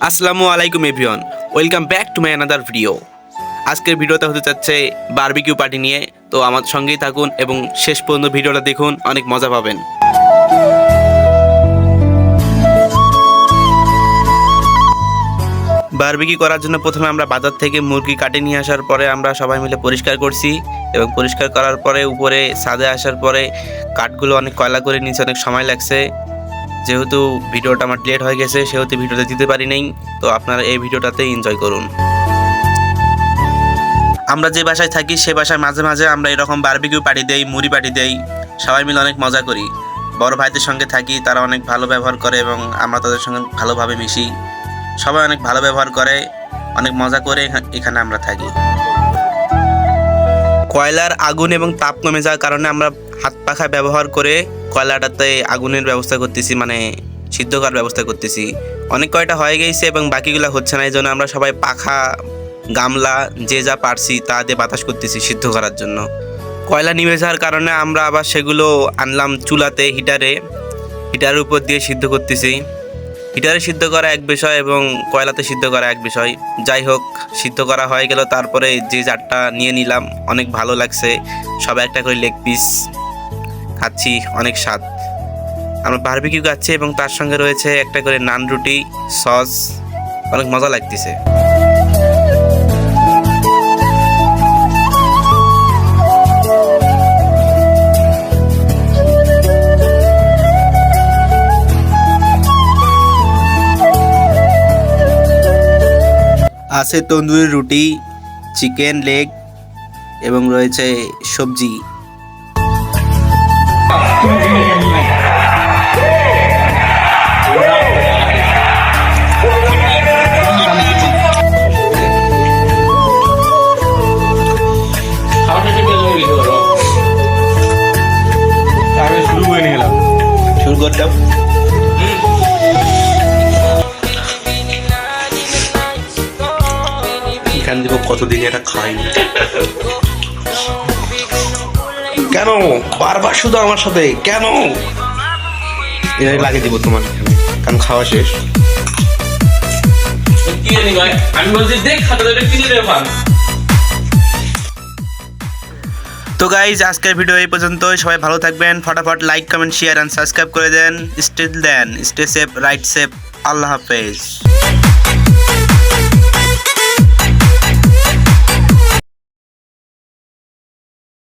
আসসালামু আলাইকুম everyone, welcome back to my another video. আজকের ভিডিওটা হতে যাচ্ছে বারবিকিউ পার্টি নিয়ে। তো আমার সঙ্গেই থাকুন এবং শেষ পর্যন্ত ভিডিওটা দেখুন, অনেক মজা পাবেন। বারবিকিউ করার জন্য প্রথমে আমরা বাজার থেকে মুরগি কাটে নিয়ে আসার পরে আমরা সবাই মিলে পরিষ্কার করছি এবং পরিষ্কার করার পরে উপরে ছাদে আসার পরে কাঠগুলো অনেক কয়লা করে নিচে, অনেক সময় লাগছে। যেহেতু ভিডিওটা আমার লেট হয়ে গেছে সেহেতু ভিডিওটা দিতে পারি নাই। তো আপনারা এই ভিডিওটাতে এনজয় করুন। আমরা যে বাসায় থাকি সে বাসায় মাঝে মাঝে আমরা এরকম বারবিকিউ পার্টি দেই, মুড়ি পার্টি দেই, সবাই মিলে অনেক মজা করি। বড় ভাইদের সঙ্গে থাকি, তারা অনেক ভালো ব্যবহার করে এবং আমরা তাদের সঙ্গে ভালোভাবে মিশি। সবাই অনেক ভালো ব্যবহার করে, অনেক মজা করে এখানে আমরা থাকি। কয়লার আগুন এবং তাপ কমে যাওয়ার কারণে আমরা হাত পাখা ব্যবহার করে কয়লাটাতে আগুনের ব্যবস্থা করতেছি, মানে সিদ্ধ করার ব্যবস্থা করতেছি। অনেক কয়টা হয়ে গেছে এবং বাকিগুলো হচ্ছে না, এই জন্য আমরা সবাই পাখা, গামলা যে যা পারছি তা দিয়ে বাতাস করতেছি সিদ্ধ করার জন্য। কয়লা নিভে যাওয়ার কারণে আমরা আবার সেগুলো আনলাম চুলাতে, হিটারের উপর দিয়ে সিদ্ধ করতেছি। হিটারে সিদ্ধ করা এক বিষয় এবং কয়লাতে সিদ্ধ করা এক বিষয়। যাই হোক, সিদ্ধ করা হয়ে গেল, তারপরে যে জারটা নিয়ে নিলাম, অনেক ভালো লাগছে। সবাই একটা করে লেগ পিস খাচ্ছি, অনেক স্বাদ। আমরা বারবিকিউ খাচ্ছি এবং তার সঙ্গে রয়েছে একটা করে নান রুটি, সস, অনেক মজা লাগতেছে। আছে তন্দুরি রুটি, চিকেন লেগ এবং রয়েছে সবজি। শুরু করতাম। এখান দিব কতদিন এটা খাইনি। কেন বারবার শুধু আমার সাথে কেন? এটা লাগিয়ে দিব তোমার, কারণ খাওয়া শেষ। তো গাইজ, আজকের ভিডিও এই পর্যন্তই। সবাই ভালো থাকবেন, ফটাফট like, comment, share and subscribe করে দেন। Stay safe, right safe. আল্লাহ হাফেজ।